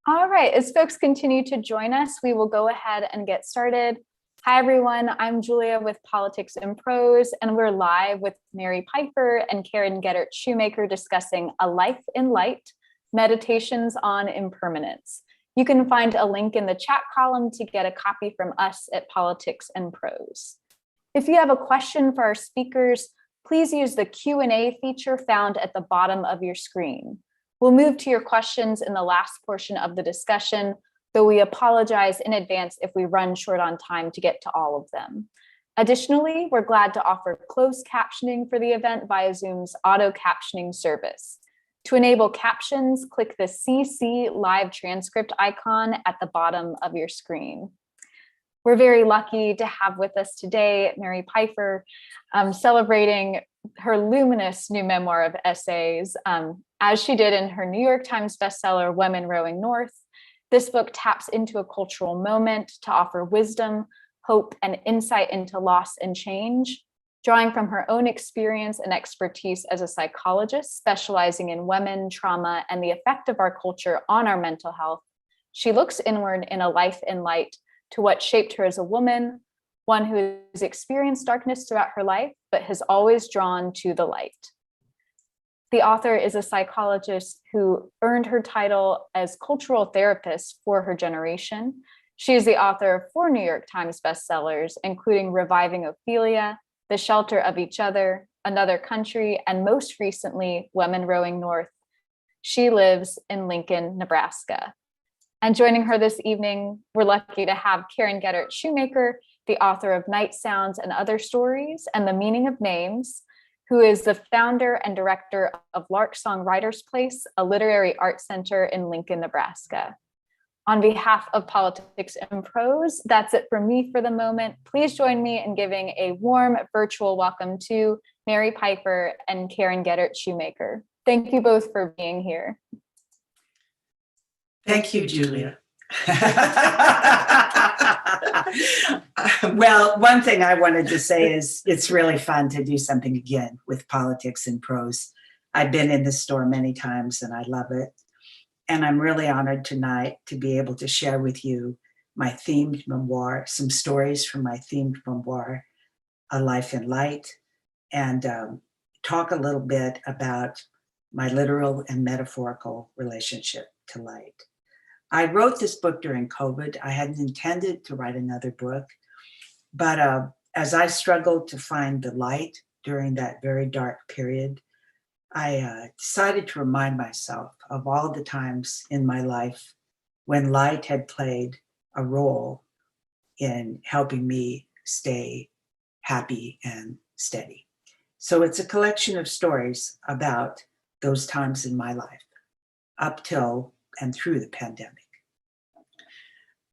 All right, as folks continue to join us, we will go ahead and get started. Hi, everyone. I'm Julia with Politics in Prose, and we're live with Mary Pipher and Karen Shoemaker discussing A Life in Light, Meditations on Impermanence. You can find a link in the chat column to get a copy from us at Politics in Prose. If you have a question for our speakers, please use the Q&A feature found at the bottom of your screen. We'll move to your questions in the last portion of the discussion, though we apologize in advance if we run short on time to get to all of them. Additionally, we're glad to offer closed captioning for the event via Zoom's auto captioning service. To enable captions, click the CC live transcript icon at the bottom of your screen. We're very lucky to have with us today Mary Pipher, celebrating her luminous new memoir of essays. As she did in her New York Times bestseller, Women Rowing North, this book taps into a cultural moment to offer wisdom, hope, and insight into loss and change. Drawing from her own experience and expertise as a psychologist specializing in women, trauma, and the effect of our culture on our mental health, she looks inward in A Life in Light to what shaped her as a woman, one who has experienced darkness throughout her life, but has always drawn to the light. The author is a psychologist who earned her title as cultural therapist for her generation. She is the author of 4 New York Times bestsellers, including Reviving Ophelia, The Shelter of Each Other, Another Country, and most recently, Women Rowing North. She lives in Lincoln, Nebraska. And joining her this evening, we're lucky to have Karen Shoemaker, the author of Night Sounds and Other Stories and the Meaning of Names, who is the founder and director of Lark Song Writers Place, a literary art center in Lincoln, Nebraska. On behalf of Politics in Prose, that's it from me for the moment. Please join me in giving a warm virtual welcome to Mary Pipher and Karen Shoemaker. Thank you both for being here. Thank you, Julia. Well, one thing I wanted to say is it's really fun to do something again with Politics in Prose. I've been in this store many times and I love it. And I'm really honored tonight to be able to share with you my themed memoir, some stories from my themed memoir, A Life in Light, and talk a little bit about my literal and metaphorical relationship to light. I wrote this book during COVID. I hadn't intended to write another book, but as I struggled to find the light during that very dark period, I decided to remind myself of all the times in my life when light had played a role in helping me stay happy and steady. So it's a collection of stories about those times in my life, up till and through the pandemic.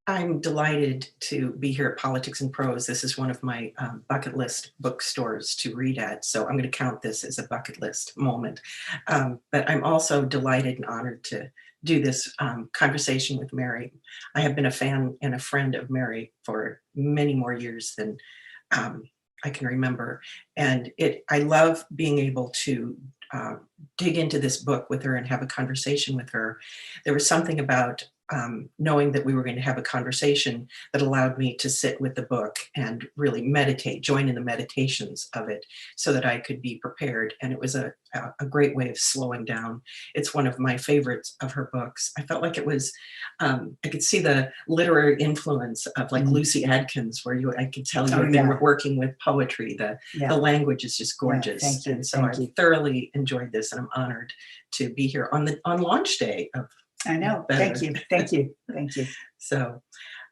I'm delighted to be here at Politics in Prose. This is one of my bucket list bookstores to read at, so I'm going to count this as a bucket list moment. But I'm also delighted and honored to do this conversation with Mary. I have been a fan and a friend of Mary for many more years than I can remember, and I love being able to dig into this book with her and have a conversation with her. There was something about knowing that we were going to have a conversation that allowed me to sit with the book and really meditate, join in the meditations of it so that I could be prepared. And it was a great way of slowing down. It's one of my favorites of her books. I felt like it was, I could see the literary influence of like Lucy Adkins, where I could tell you've been working with poetry. The language is just gorgeous. Thank you. And so I thoroughly enjoyed this, and I'm honored to be here on launch day of I know. Better. Thank you. So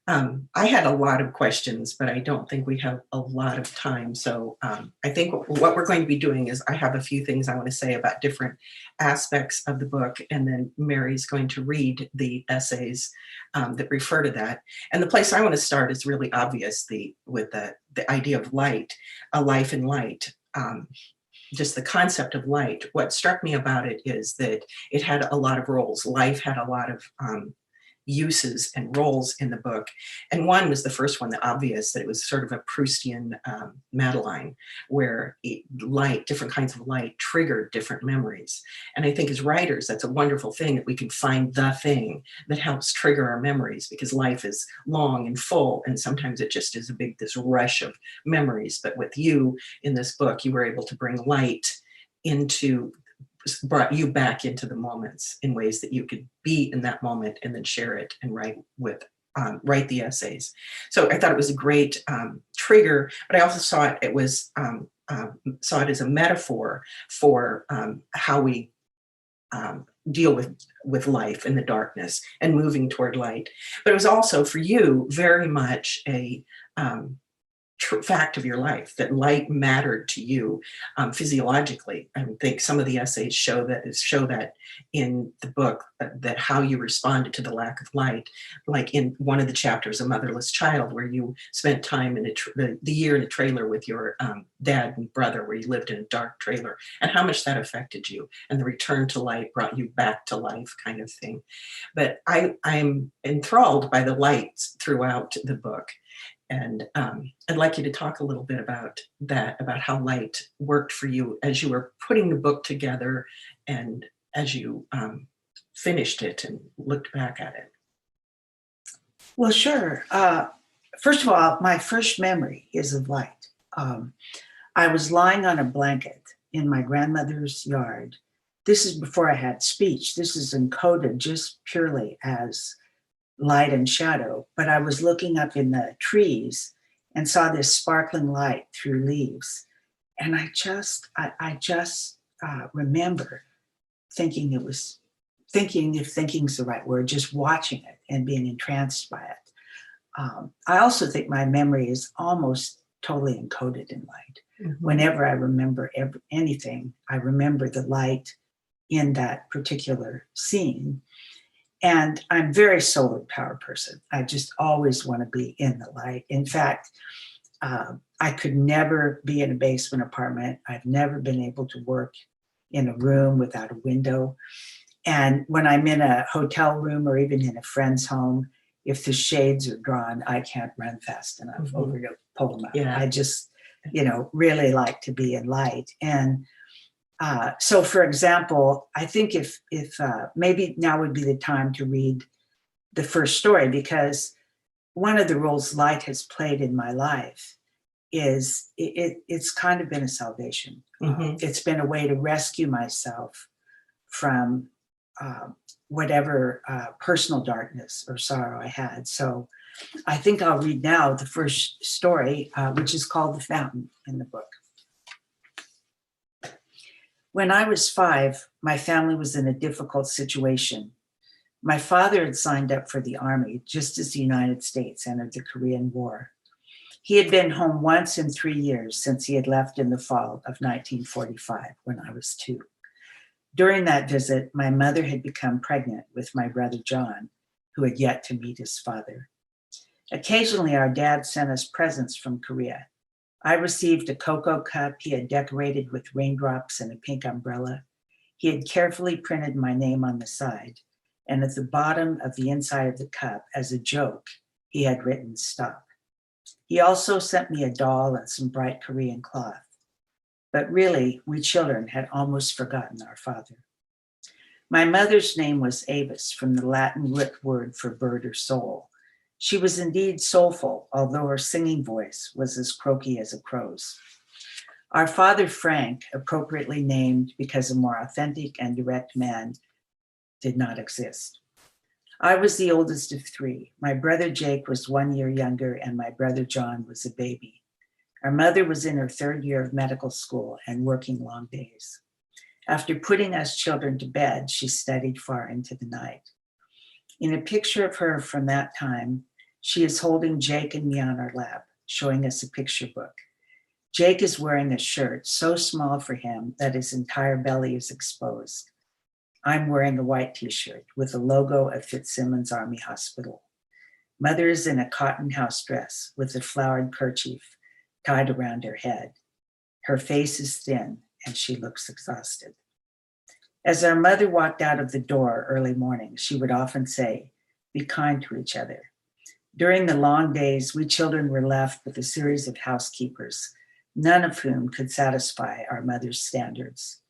I had a lot of questions, but I don't think we have a lot of time. So I think what we're going to be doing is I have a few things I want to say about different aspects of the book, and then Mary's going to read the essays that refer to that. And the place I want to start is really obvious, with the idea of light, a life in light. Just the concept of light. What struck me about it is that it had a lot of roles. Life had a lot of uses and roles in the book. And one was the first one, the obvious, that it was sort of a Proustian Madeline, where light, different kinds of light triggered different memories. And I think as writers, that's a wonderful thing that we can find the thing that helps trigger our memories, because life is long and full, and sometimes it just is this rush of memories. But with you in this book, you were able to bring light brought you back into the moments in ways that you could be in that moment and then share it and write the essays. So I thought it was a great trigger, but I also saw it as a metaphor for how we deal with life in the darkness and moving toward light. But it was also for you very much a fact of your life, that light mattered to you physiologically. I think some of the essays show that in the book, that how you responded to the lack of light, like in one of the chapters, A Motherless Child, where you spent time in the year in a trailer with your dad and brother, where you lived in a dark trailer, and how much that affected you, and the return to light brought you back to life, kind of thing. But I'm enthralled by the lights throughout the book. And I'd like you to talk a little bit about that, about how light worked for you as you were putting the book together and as you finished it and looked back at it. Well, sure. First of all, my first memory is of light. I was lying on a blanket in my grandmother's yard. This is before I had speech. This is encoded just purely as light and shadow, but I was looking up in the trees and saw this sparkling light through leaves. And I just remember thinking if thinking's the right word, just watching it and being entranced by it. I also think my memory is almost totally encoded in light. Mm-hmm. Whenever I remember anything, I remember the light in that particular scene. And I'm a very solar power person. I just always want to be in the light. In fact, I could never be in a basement apartment. I've never been able to work in a room without a window. And when I'm in a hotel room or even in a friend's home, if the shades are drawn, I can't run fast enough over to pull them up. Yeah. I just, really like to be in light. And so, for example, I think if maybe now would be the time to read the first story, because one of the roles light has played in my life is it's kind of been a salvation. Mm-hmm. It's been a way to rescue myself from whatever personal darkness or sorrow I had. So I think I'll read now the first story, which is called The Fountain in the book. When I was 5, my family was in a difficult situation. My father had signed up for the Army just as the United States entered the Korean War. He had been home once in 3 years since he had left in the fall of 1945 when I was 2. During that visit, my mother had become pregnant with my brother John, who had yet to meet his father. Occasionally, our dad sent us presents from Korea. I received a cocoa cup he had decorated with raindrops and a pink umbrella. He had carefully printed my name on the side, and at the bottom of the inside of the cup, as a joke, he had written "Stop." He also sent me a doll and some bright Korean cloth. But really, we children had almost forgotten our father. My mother's name was Avis, from the Latin root word for bird or soul. She was indeed soulful, although her singing voice was as croaky as a crow's. Our father, Frank, appropriately named because a more authentic and direct man did not exist. I was the oldest of 3. My brother Jake was 1 year younger, and my brother John was a baby. Our mother was in her 3rd year of medical school and working long days. After putting us children to bed, she studied far into the night. In a picture of her from that time, she is holding Jake and me on our lap, showing us a picture book. Jake is wearing a shirt so small for him that his entire belly is exposed. I'm wearing a white t-shirt with the logo of Fitzsimmons Army Hospital. Mother is in a cotton house dress with a flowered kerchief tied around her head. Her face is thin and she looks exhausted. As our mother walked out of the door early morning, she would often say, be kind to each other. During the long days, we children were left with a series of housekeepers, none of whom could satisfy our mother's standards.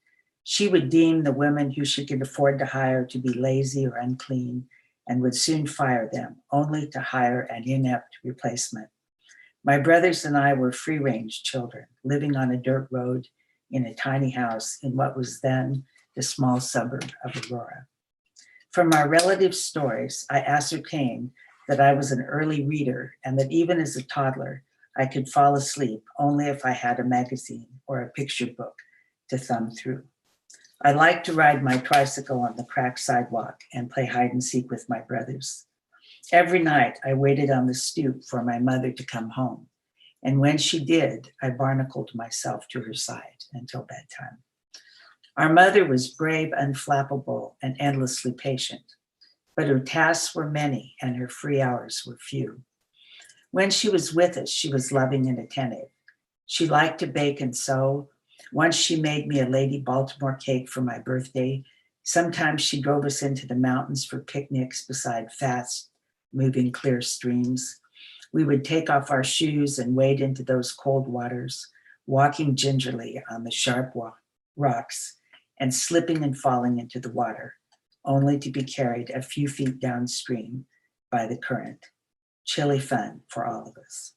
She would deem the women who she could afford to hire to be lazy or unclean and would soon fire them, only to hire an inept replacement. My brothers and I were free-range children, living on a dirt road in a tiny house in what was then the small suburb of Aurora. From my relatives' stories, I ascertained that I was an early reader and that even as a toddler, I could fall asleep only if I had a magazine or a picture book to thumb through. I liked to ride my tricycle on the cracked sidewalk and play hide and seek with my brothers. Every night, I waited on the stoop for my mother to come home. And when she did, I barnacled myself to her side until bedtime. Our mother was brave, unflappable, and endlessly patient, but her tasks were many and her free hours were few. When she was with us, she was loving and attentive. She liked to bake and sew. Once she made me a Lady Baltimore cake for my birthday. Sometimes she drove us into the mountains for picnics beside fast moving clear streams. We would take off our shoes and wade into those cold waters, walking gingerly on the sharp rocks and slipping and falling into the water, only to be carried a few feet downstream by the current. Chilly fun for all of us.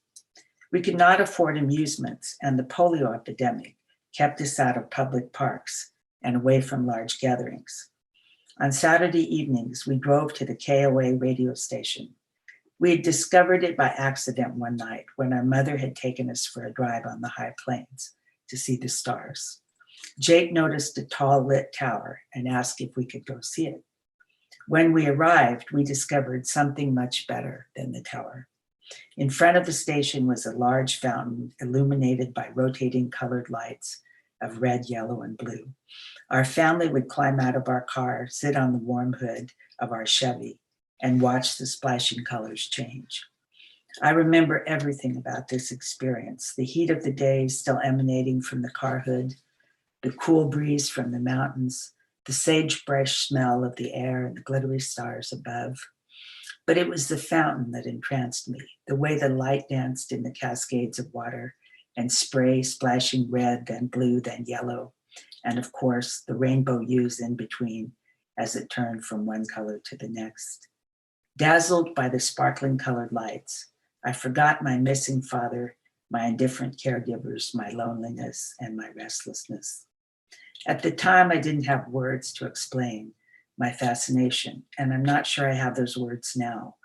We could not afford amusements, and the polio epidemic kept us out of public parks and away from large gatherings. On Saturday evenings, we drove to the KOA radio station. We had discovered it by accident one night when our mother had taken us for a drive on the high plains to see the stars. Jake noticed a tall lit tower and asked if we could go see it. When we arrived, we discovered something much better than the tower. In front of the station was a large fountain illuminated by rotating colored lights of red, yellow, and blue. Our family would climb out of our car, sit on the warm hood of our Chevy, and watch the splashing colors change. I remember everything about this experience, the heat of the day still emanating from the car hood, the cool breeze from the mountains, the sagebrush smell of the air and the glittery stars above. But it was the fountain that entranced me, the way the light danced in the cascades of water and spray splashing red, then blue, then yellow, and of course, the rainbow hues in between as it turned from one color to the next. Dazzled by the sparkling colored lights, I forgot my missing father, my indifferent caregivers, my loneliness, and my restlessness. At the time, I didn't have words to explain my fascination, and I'm not sure I have those words now,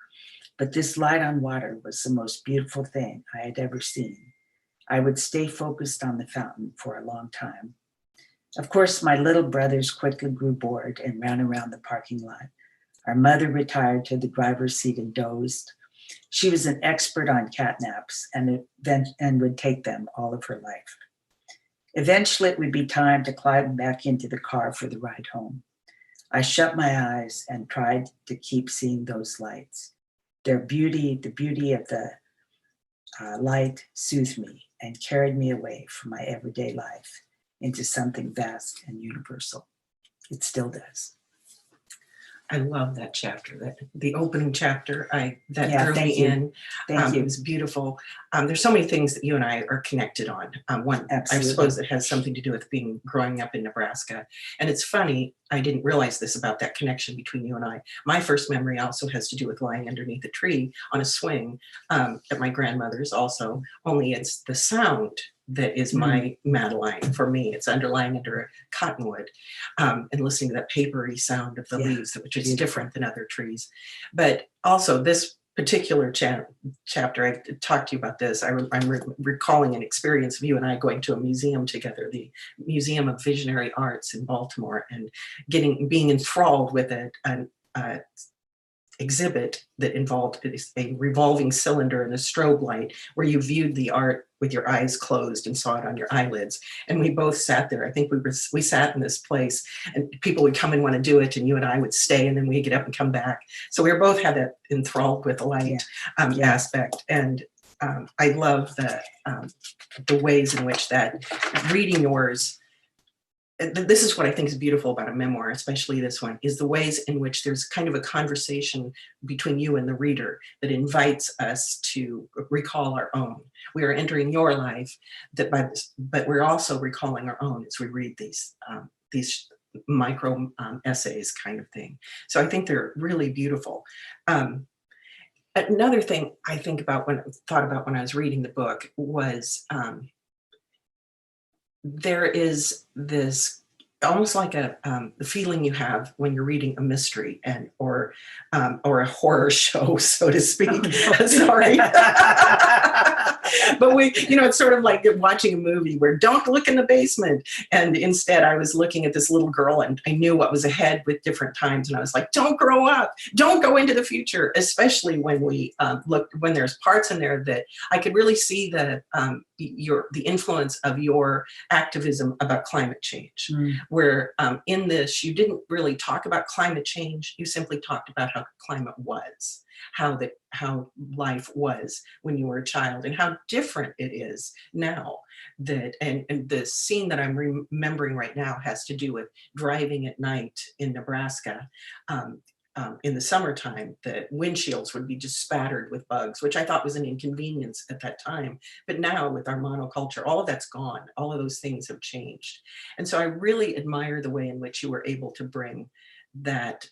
but this light on water was the most beautiful thing I had ever seen. I would stay focused on the fountain for a long time. Of course, my little brothers quickly grew bored and ran around the parking lot. Our mother retired to the driver's seat and dozed. She was an expert on catnaps and would take them all of her life. Eventually, it would be time to climb back into the car for the ride home. I shut my eyes and tried to keep seeing those lights. Their beauty, the beauty of the light soothed me and carried me away from my everyday life into something vast and universal. It still does. I love that chapter, the opening chapter. Drew thank me you. in. Thank you. It was beautiful. There's so many things that you and I are connected on. One, Absolutely. I suppose it has something to do with growing up in Nebraska. And it's funny, I didn't realize this about that connection between you and I. My first memory also has to do with lying underneath a tree on a swing at my grandmother's also, only it's the sound that is my Madeline for me. It's underlying under a cottonwood and listening to that papery sound of the leaves, which is different than other trees. But also this particular chapter, I talked to you about this. I'm recalling an experience of you and I going to a museum together, the Museum of Visionary Arts in Baltimore, and being enthralled with an exhibit that involved a revolving cylinder and a strobe light where you viewed the art with your eyes closed and saw it on your eyelids. And we both sat there. I think we sat in this place and people would come and want to do it and you and I would stay and then we'd get up and come back. So we were both had that enthralled with the light aspect. And I love the ways in which that reading yours this is what I think is beautiful about a memoir, especially this one, is the ways in which there's kind of a conversation between you and the reader that invites us to recall our own. We are entering your life, but we're also recalling our own as we read these micro essays kind of thing. So I think they're really beautiful. Another thing I thought about when I was reading the book was there is this almost like the feeling you have when you're reading a mystery or a horror show, so to speak. Oh, sorry. But it's sort of like watching a movie where don't look in the basement. And instead I was looking at this little girl and I knew what was ahead with different times. And I was like, don't grow up, don't go into the future, especially when we when there's parts in there that I could really see the influence of your activism about climate change, where in this, you didn't really talk about climate change. You simply talked about how climate was, how life was when you were a child and how different it is now. And the scene that I'm remembering right now has to do with driving at night in Nebraska. In the summertime, the windshields would be just spattered with bugs, which I thought was an inconvenience at that time. But now with our monoculture, all of that's gone. All of those things have changed. And so I really admire the way in which you were able to bring that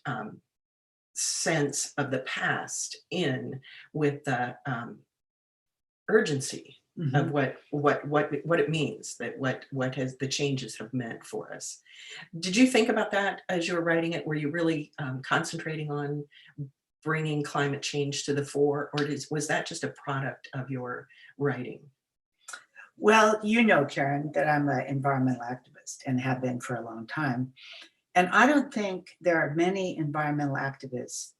sense of the past in with the urgency of what it means, that what has the changes have meant for us. Did you think about that as you were writing it? Were you really concentrating on bringing climate change to the fore, or was that just a product of your writing? Well, Karen, that I'm an environmental activist and have been for a long time. And I don't think there are many environmental activists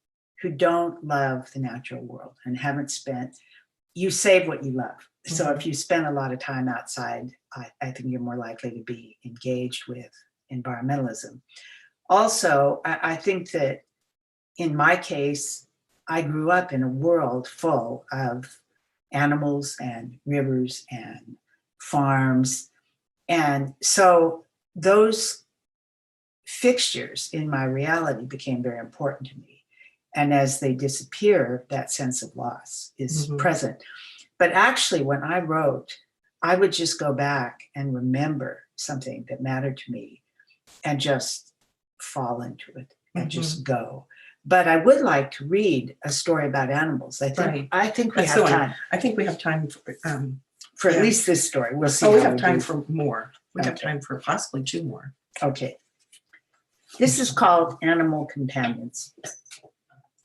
who don't love the natural world and haven't you save what you love. So if you spend a lot of time outside, I think you're more likely to be engaged with environmentalism. Also, I think that in my case, I grew up in a world full of animals and rivers and farms. And so those fixtures in my reality became very important to me. And as they disappear, that sense of loss is present. But actually, when I wrote, I would just go back and remember something that mattered to me and just fall into it and just go. But I would like to read a story about animals. I think we have time. I think we have time for at least this story. We'll see. We have time for more. We have time for possibly 2 more. Okay. This is called Animal Companions.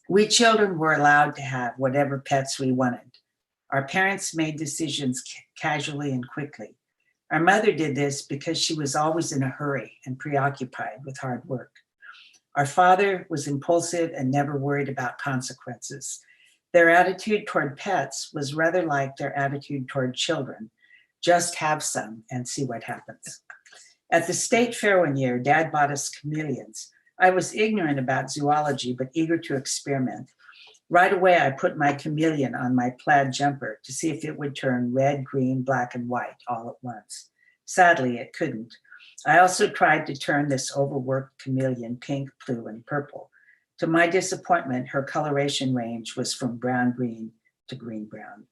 We children were allowed to have whatever pets we wanted. Our parents made decisions casually and quickly. Our mother did this because she was always in a hurry and preoccupied with hard work. Our father was impulsive and never worried about consequences. Their attitude toward pets was rather like their attitude toward children. Just have some and see what happens. At the state fair one year, Dad bought us chameleons. I was ignorant about zoology, but eager to experiment. Right away, I put my chameleon on my plaid jumper to see if it would turn red, green, black, and white all at once. Sadly, it couldn't. I also tried to turn this overworked chameleon pink, blue, and purple. To my disappointment, her coloration range was from brown-green to green-brown.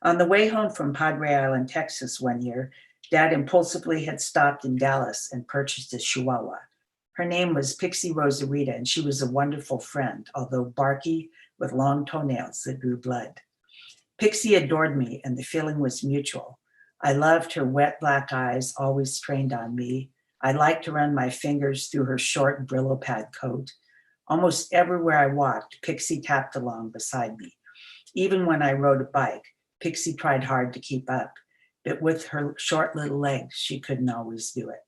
On the way home from Padre Island, Texas one year, Dad impulsively had stopped in Dallas and purchased a Chihuahua. Her name was Pixie Rosarita, and she was a wonderful friend, although barky, with long toenails that drew blood. Pixie adored me, and the feeling was mutual. I loved her wet black eyes, always trained on me. I liked to run my fingers through her short Brillo pad coat. Almost everywhere I walked, Pixie tapped along beside me. Even when I rode a bike, Pixie tried hard to keep up, but with her short little legs, she couldn't always do it.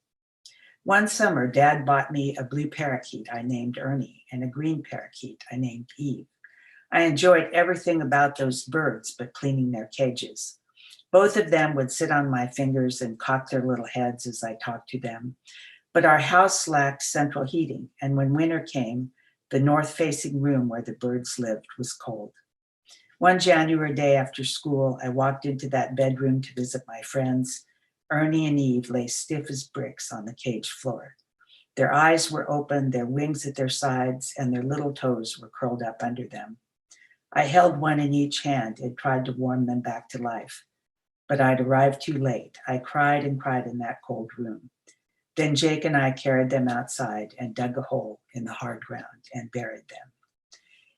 One summer, Dad bought me a blue parakeet I named Ernie and a green parakeet I named Eve. I enjoyed everything about those birds but cleaning their cages. Both of them would sit on my fingers and cock their little heads as I talked to them. But our house lacked central heating, and when winter came, the north-facing room where the birds lived was cold. One January day after school, I walked into that bedroom to visit my friends. Ernie and Eve lay stiff as bricks on the cage floor. Their eyes were open, their wings at their sides, and their little toes were curled up under them. I held one in each hand and tried to warm them back to life, but I'd arrived too late. I cried and cried in that cold room. Then Jake and I carried them outside and dug a hole in the hard ground and buried them.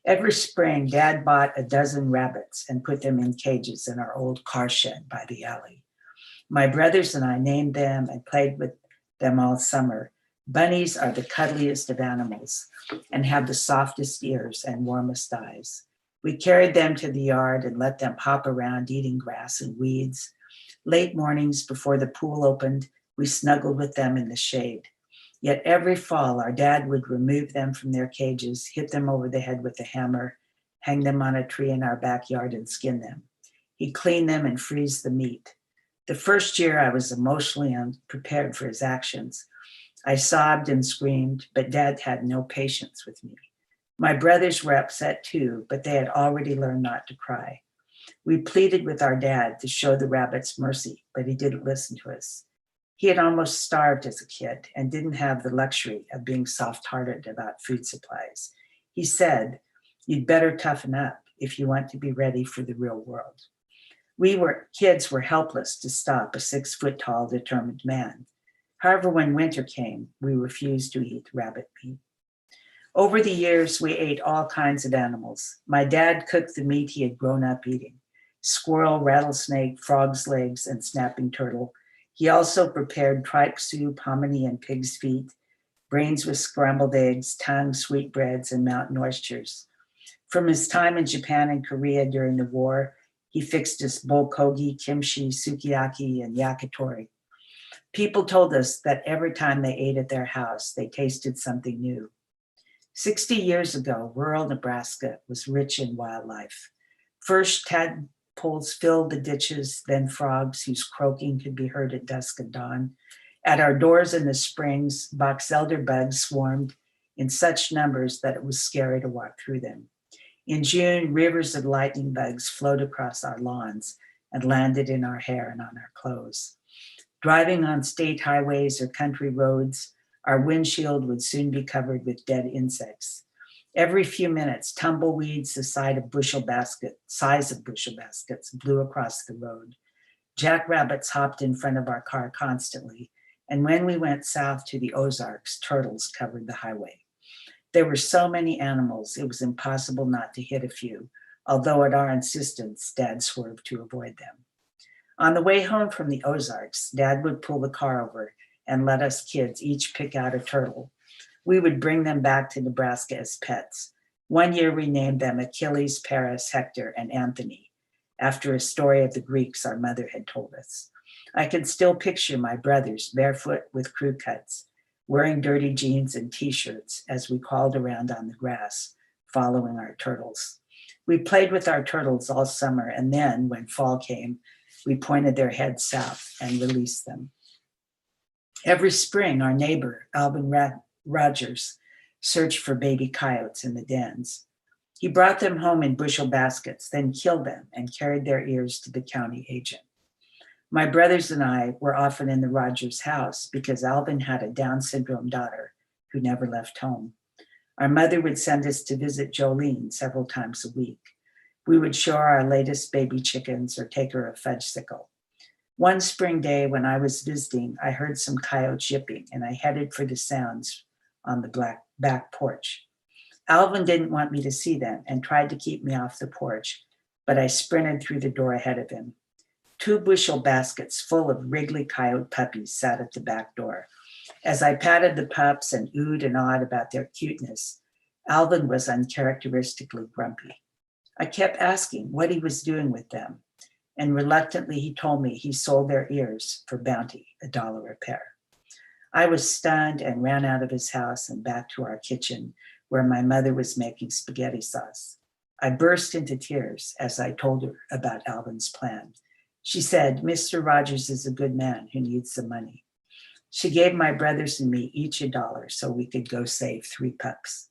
Every spring, Dad bought a dozen rabbits and put them in cages in our old car shed by the alley. My brothers and I named them and played with them all summer. Bunnies are the cuddliest of animals and have the softest ears and warmest eyes. We carried them to the yard and let them hop around eating grass and weeds. Late mornings before the pool opened, we snuggled with them in the shade. Yet every fall, our dad would remove them from their cages, hit them over the head with a hammer, hang them on a tree in our backyard and skin them. He'd clean them and freeze the meat. The first year, I was emotionally unprepared for his actions. I sobbed and screamed, but Dad had no patience with me. My brothers were upset too, but they had already learned not to cry. We pleaded with our dad to show the rabbits mercy, but he didn't listen to us. He had almost starved as a kid and didn't have the luxury of being soft-hearted about food supplies. He said, "You'd better toughen up if you want to be ready for the real world." Kids were helpless to stop a 6-foot-tall, determined man. However, when winter came, we refused to eat rabbit meat. Over the years, we ate all kinds of animals. My dad cooked the meat he had grown up eating: squirrel, rattlesnake, frog's legs, and snapping turtle. He also prepared tripe soup, hominy, and pig's feet, brains with scrambled eggs, tongue, sweetbreads, and mountain oysters. From his time in Japan and Korea during the war, he fixed us bulgogi, kimchi, sukiyaki, and yakitori. People told us that every time they ate at their house, they tasted something new. 60 years ago, rural Nebraska was rich in wildlife. First, tadpoles filled the ditches, then frogs whose croaking could be heard at dusk and dawn. At our doors in the springs, box elder bugs swarmed in such numbers that it was scary to walk through them. In June, rivers of lightning bugs flowed across our lawns and landed in our hair and on our clothes. Driving on state highways or country roads, our windshield would soon be covered with dead insects. Every few minutes, tumbleweeds the size of bushel baskets blew across the road. Jackrabbits hopped in front of our car constantly, and when we went south to the Ozarks, turtles covered the highway. There were so many animals, it was impossible not to hit a few, although at our insistence, Dad swerved to avoid them. On the way home from the Ozarks, Dad would pull the car over and let us kids each pick out a turtle. We would bring them back to Nebraska as pets. One year we named them Achilles, Paris, Hector, and Anthony, after a story of the Greeks our mother had told us. I can still picture my brothers barefoot with crew cuts, wearing dirty jeans and t-shirts as we crawled around on the grass, following our turtles. We played with our turtles all summer, and then, when fall came, we pointed their heads south and released them. Every spring, our neighbor, Alvin Rogers, searched for baby coyotes in the dens. He brought them home in bushel baskets, then killed them and carried their ears to the county agent. My brothers and I were often in the Rogers house because Alvin had a Down syndrome daughter who never left home. Our mother would send us to visit Jolene several times a week. We would show her our latest baby chickens or take her a fudgesicle. One spring day when I was visiting, I heard some coyotes yipping and I headed for the sounds on the back porch. Alvin didn't want me to see them and tried to keep me off the porch, but I sprinted through the door ahead of him. 2 bushel baskets full of wriggly coyote puppies sat at the back door. As I patted the pups and oohed and awed about their cuteness, Alvin was uncharacteristically grumpy. I kept asking what he was doing with them, and reluctantly he told me he sold their ears for bounty, $1 a pair. I was stunned and ran out of his house and back to our kitchen where my mother was making spaghetti sauce. I burst into tears as I told her about Alvin's plan. She said, "Mr. Rogers is a good man who needs the money." She gave my brothers and me each $1 so we could go save 3 pups.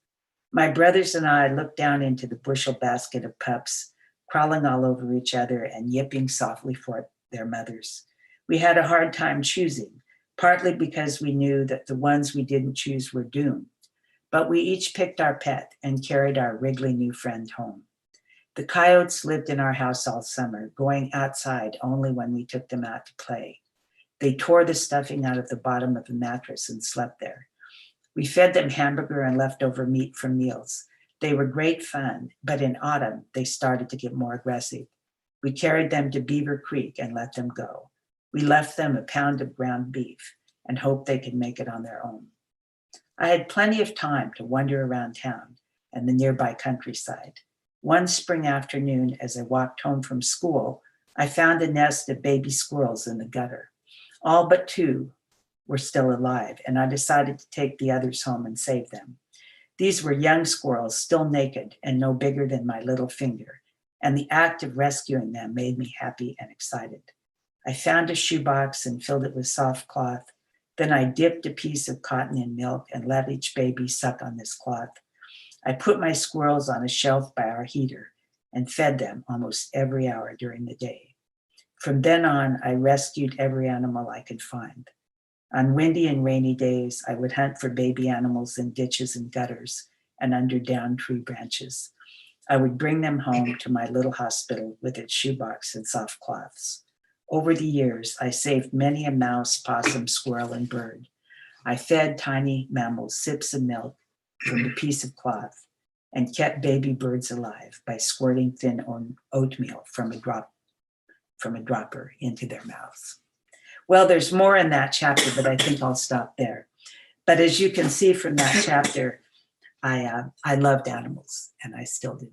My brothers and I looked down into the bushel basket of pups, crawling all over each other and yipping softly for their mothers. We had a hard time choosing, partly because we knew that the ones we didn't choose were doomed. But we each picked our pet and carried our wriggly new friend home. The coyotes lived in our house all summer, going outside only when we took them out to play. They tore the stuffing out of the bottom of the mattress and slept there. We fed them hamburger and leftover meat from meals. They were great fun, but in autumn, they started to get more aggressive. We carried them to Beaver Creek and let them go. We left them a pound of ground beef and hoped they could make it on their own. I had plenty of time to wander around town and the nearby countryside. One spring afternoon, as I walked home from school, I found a nest of baby squirrels in the gutter. All but two were still alive, and I decided to take the others home and save them. These were young squirrels, still naked and no bigger than my little finger, and the act of rescuing them made me happy and excited. I found a shoebox and filled it with soft cloth. Then I dipped a piece of cotton in milk and let each baby suck on this cloth. I put my squirrels on a shelf by our heater and fed them almost every hour during the day. From then on, I rescued every animal I could find. On windy and rainy days, I would hunt for baby animals in ditches and gutters and under downed tree branches. I would bring them home to my little hospital with its shoebox and soft cloths. Over the years, I saved many a mouse, possum, squirrel, and bird. I fed tiny mammals sips of milk from the piece of cloth and kept baby birds alive by squirting thin oatmeal from a dropper into their mouths. Well, there's more in that chapter, but I think I'll stop there. But as you can see from that chapter, I loved animals, and I still do.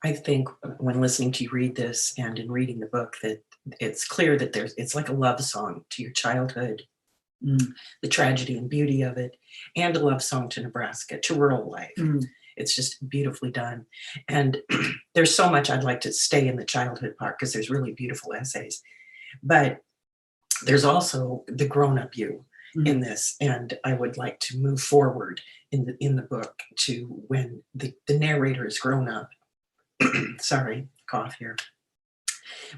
I think when listening to you read this and in reading the book that it's clear that it's like a love song to your childhood, the tragedy and beauty of it, and a love song to Nebraska, to rural life. It's just beautifully done. And there's so much I'd like to stay in the childhood part because there's really beautiful essays. But there's also the grown-up you in this. And I would like to move forward in the book to when the narrator is grown up. Sorry, cough here.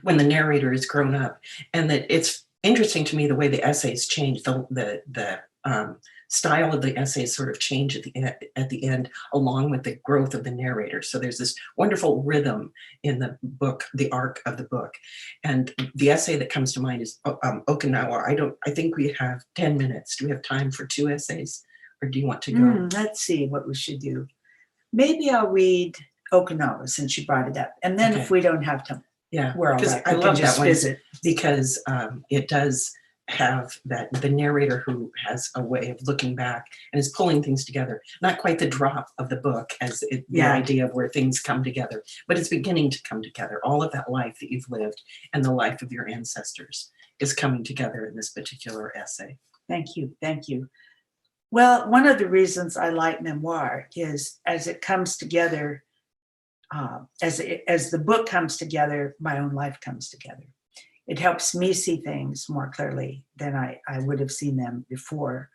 When the narrator is grown up, and that it's interesting to me the way the essays change, the style of the essays sort of change at the end, along with the growth of the narrator. So there's this wonderful rhythm in the book, the arc of the book. And the essay that comes to mind is Okinawa. I think we have 10 minutes. Do we have time for 2 essays, or do you want to go? Let's see what we should do. Maybe I'll read Okinawa since you brought it up. And then if we don't have time, we're all right. I love that one visit. because it does have the narrator who has a way of looking back and is pulling things together. Not quite the drop of the book as the idea of where things come together, but it's beginning to come together. All of that life that you've lived and the life of your ancestors is coming together in this particular essay. Thank you. Thank you. Well, one of the reasons I like memoir is as it comes together, as the book comes together, my own life comes together. It helps me see things more clearly than I would have seen them before.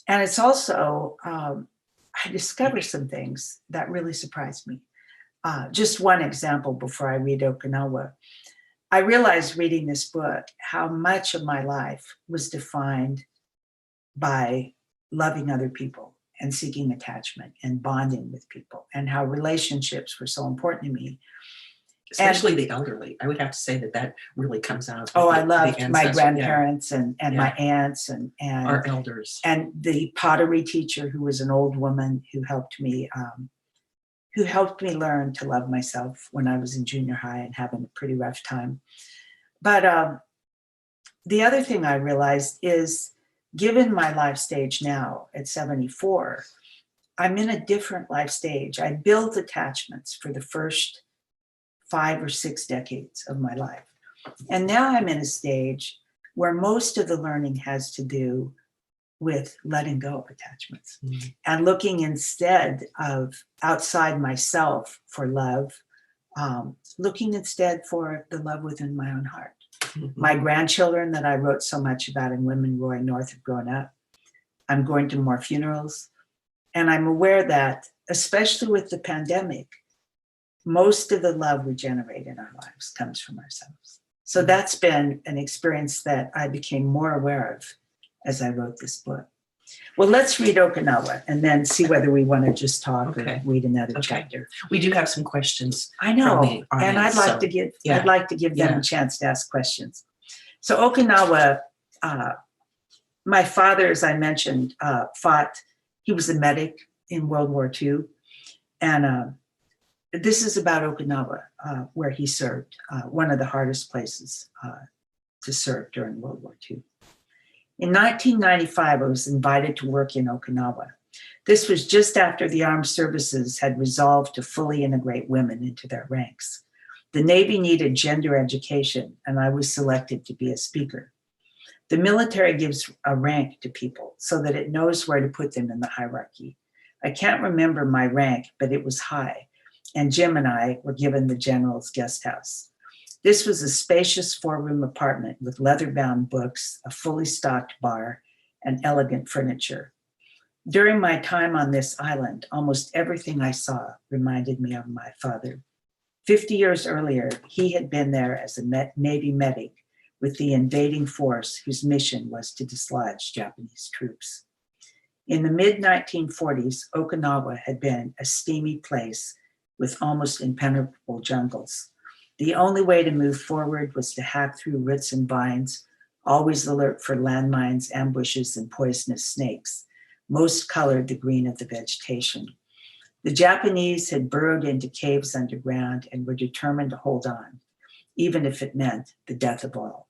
And it's also, I discover some things that really surprised me. Just one example before I read Okinawa. I realized reading this book how much of my life was defined by loving other people and seeking attachment and bonding with people, and how relationships were so important to me. Especially the elderly. I would have to say that really comes out. I loved my grandparents and my aunts and our elders. And the pottery teacher who was an old woman who helped me learn to love myself when I was in junior high and having a pretty rough time. But the other thing I realized is, given my life stage now at 74, I'm in a different life stage. I built attachments for the first 5 or 6 decades of my life. And now I'm in a stage where most of the learning has to do with letting go of attachments and looking instead of outside myself for love, looking instead for the love within my own heart. My grandchildren that I wrote so much about in Women Roaring North have grown up. I'm going to more funerals. And I'm aware that, especially with the pandemic, most of the love we generate in our lives comes from ourselves. So that's been an experience that I became more aware of as I wrote this book. Well, let's read Okinawa and then see whether we want to just talk Okay. or read another Okay. chapter. We do have some questions. I know, From the and I'd audience, like so, to give yeah. I'd like to give them Yeah. a chance to ask questions. So Okinawa, my father, as I mentioned, fought. He was a medic in World War II, and this is about Okinawa, where he served, one of the hardest places to serve during World War II. In 1995, I was invited to work in Okinawa. This was just after the armed services had resolved to fully integrate women into their ranks. The Navy needed gender education, and I was selected to be a speaker. The military gives a rank to people so that it knows where to put them in the hierarchy. I can't remember my rank, but it was high, and Jim and I were given the general's guest house. This was a spacious four-room apartment with leather-bound books, a fully stocked bar, and elegant furniture. During my time on this island, almost everything I saw reminded me of my father. 50 years earlier, he had been there as a Navy medic with the invading force whose mission was to dislodge Japanese troops. In the mid-1940s, Okinawa had been a steamy place with almost impenetrable jungles. The only way to move forward was to hack through roots and vines, always alert for landmines, ambushes, and poisonous snakes. Most colored the green of the vegetation. The Japanese had burrowed into caves underground and were determined to hold on, even if it meant the death of all.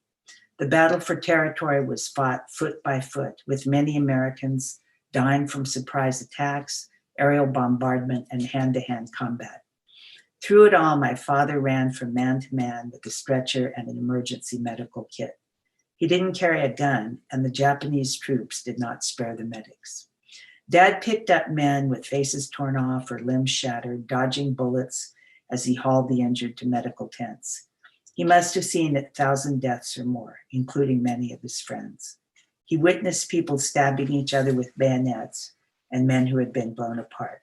The battle for territory was fought foot by foot, with many Americans dying from surprise attacks, aerial bombardment, and hand-to-hand combat. Through it all, my father ran from man to man with a stretcher and an emergency medical kit. He didn't carry a gun, and the Japanese troops did not spare the medics. Dad picked up men with faces torn off or limbs shattered, dodging bullets as he hauled the injured to medical tents. He must have seen 1,000 deaths or more, including many of his friends. He witnessed people stabbing each other with bayonets and men who had been blown apart.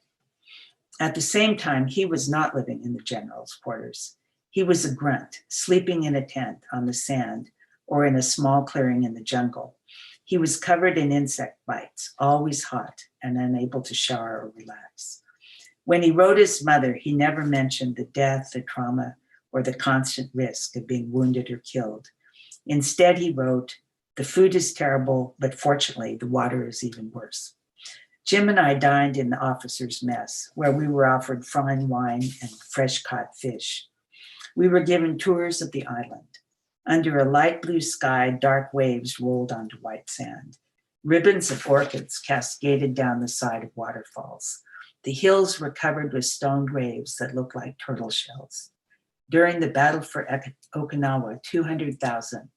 At the same time, he was not living in the general's quarters. He was a grunt, sleeping in a tent on the sand or in a small clearing in the jungle. He was covered in insect bites, always hot and unable to shower or relax. When he wrote his mother, he never mentioned the death, the trauma, or the constant risk of being wounded or killed. Instead, he wrote, "The food is terrible, but fortunately, the water is even worse." Jim and I dined in the officers' mess, where we were offered fine wine and fresh-caught fish. We were given tours of the island. Under a light blue sky, dark waves rolled onto white sand. Ribbons of orchids cascaded down the side of waterfalls. The hills were covered with stone graves that looked like turtle shells. During the battle for Okinawa, 200,000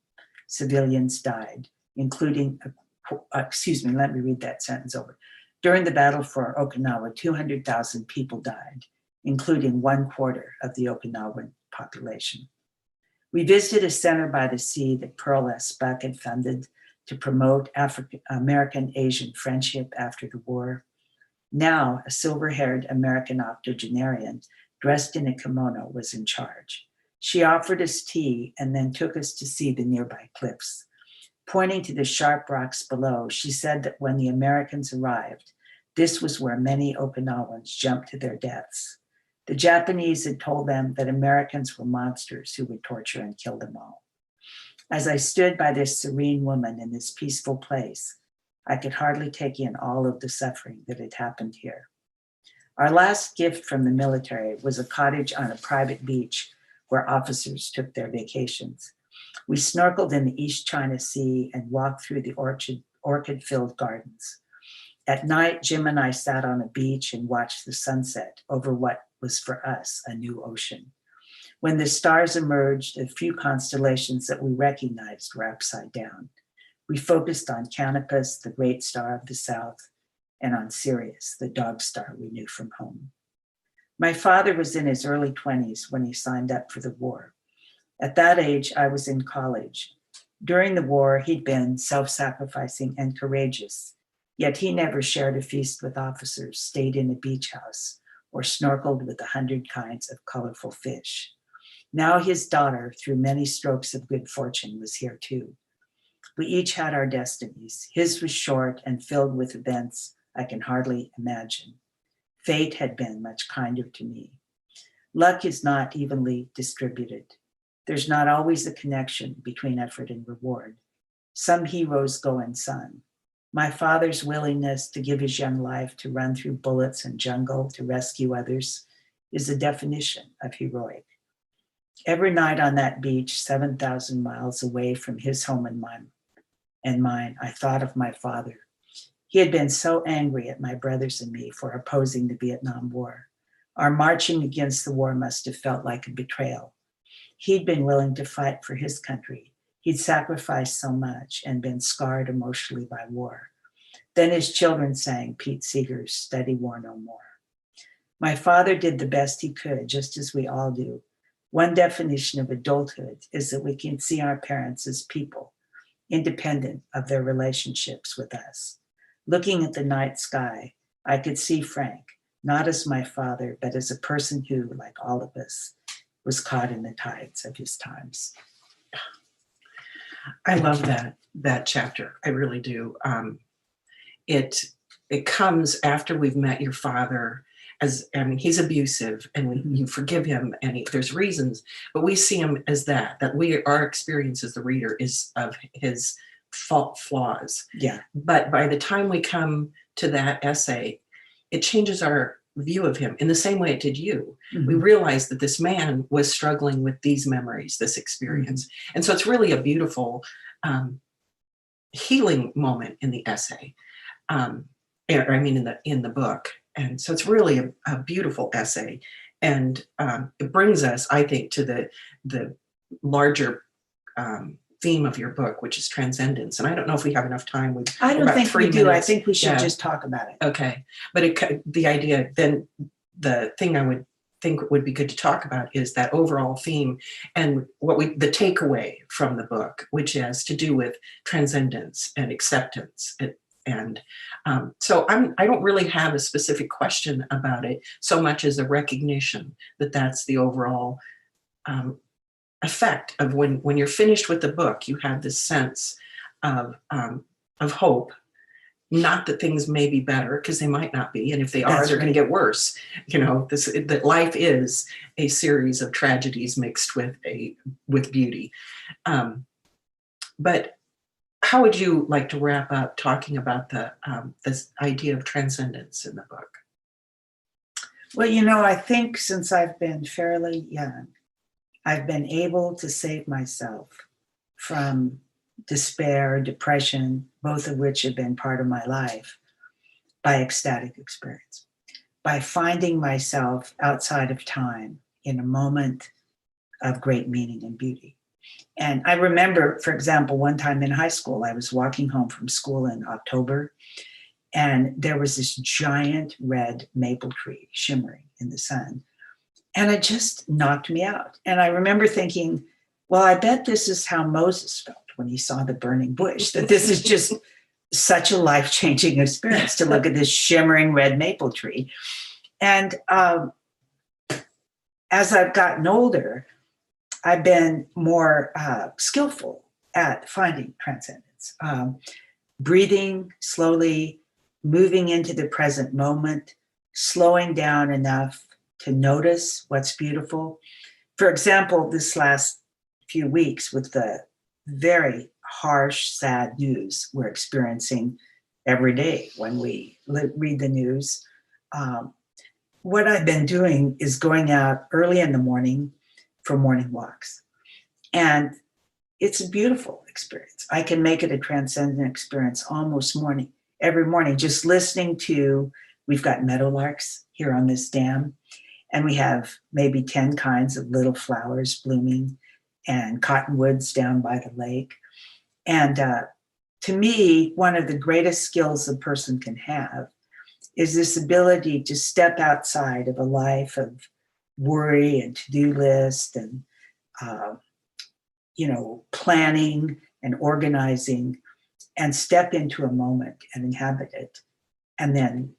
civilians died, including, let me read that sentence over. During the battle for Okinawa, 200,000 people died, including 1/4 of the Okinawan population. We visited a center by the sea that Pearl S. Buck had funded to promote American-Asian friendship after the war. Now, a silver-haired American octogenarian dressed in a kimono was in charge. She offered us tea and then took us to see the nearby cliffs. Pointing to the sharp rocks below, she said that when the Americans arrived, this was where many Okinawans jumped to their deaths. The Japanese had told them that Americans were monsters who would torture and kill them all. As I stood by this serene woman in this peaceful place, I could hardly take in all of the suffering that had happened here. Our last gift from the military was a cottage on a private beach where officers took their vacations. We snorkeled in the East China Sea and walked through the orchid-filled gardens. At night, Jim and I sat on a beach and watched the sunset over what was for us a new ocean. When the stars emerged, a few constellations that we recognized were upside down. We focused on Canopus, the great star of the south, and on Sirius, the dog star we knew from home. My father was in his early 20s when he signed up for the war. At that age, I was in college. During the war, he'd been self-sacrificing and courageous, yet he never shared a feast with officers, stayed in a beach house, or snorkeled with 100 kinds of colorful fish. Now his daughter, through many strokes of good fortune, was here too. We each had our destinies. His was short and filled with events I can hardly imagine. Fate had been much kinder to me. Luck is not evenly distributed. There's not always a connection between effort and reward. Some heroes go unsung. My father's willingness to give his young life to run through bullets and jungle to rescue others is the definition of heroic. Every night on that beach, 7,000 miles away from his home and mine, I thought of my father. He had been so angry at my brothers and me for opposing the Vietnam War. Our marching against the war must have felt like a betrayal. He'd been willing to fight for his country. He'd sacrificed so much and been scarred emotionally by war. Then his children sang Pete Seeger's Steady War No More. My father did the best he could, just as we all do. One definition of adulthood is that we can see our parents as people, independent of their relationships with us. Looking at the night sky, I could see Frank, not as my father, but as a person who, like all of us, was caught in the tides of his times. I love that chapter. I really do. It comes after we've met your father. He's abusive, and you forgive him, and there's reasons, but we see him as that our experience as the reader is of his flaws. Yeah. But by the time we come to that essay, it changes our view of him in the same way it did you. Mm-hmm. We realized that this man was struggling with these memories, this experience. Mm-hmm. And so it's really a beautiful healing moment in the essay. In the book. And so it's really a beautiful essay. And it brings us, I think, to the larger theme of your book, which is transcendence. And I don't know if we have enough time. I don't think we do. I think we should just talk about it. Okay. But the idea, then the thing I would think would be good to talk about is that overall theme and the takeaway from the book, which has to do with transcendence and acceptance. So I don't really have a specific question about it so much as a recognition that that's the overall effect of when you're finished with the book, you have this sense of hope. Not that things may be better, because they might not be, and if they are, they're going to get worse. That life is a series of tragedies mixed with beauty. But how would you like to wrap up talking about this idea of transcendence in the book? Well, I think since I've been fairly young, I've been able to save myself from despair, depression, both of which have been part of my life, by ecstatic experience, by finding myself outside of time in a moment of great meaning and beauty. And I remember, for example, one time in high school, I was walking home from school in October, and there was this giant red maple tree shimmering in the sun. And it just knocked me out. And I remember thinking, well, I bet this is how Moses felt when he saw the burning bush, that this is just such a life-changing experience to look at this shimmering red maple tree. And as I've gotten older, I've been more skillful at finding transcendence, breathing slowly, moving into the present moment, slowing down enough to notice what's beautiful. For example, this last few weeks with the very harsh, sad news we're experiencing every day when we read the news, what I've been doing is going out early in the morning for morning walks. And it's a beautiful experience. I can make it a transcendent experience almost every morning, just listening to, we've got meadowlarks here on this dam, and we have maybe 10 kinds of little flowers blooming and cottonwoods down by the lake. And to me, one of the greatest skills a person can have is this ability to step outside of a life of worry and to-do list and, planning and organizing, and step into a moment and inhabit it, and then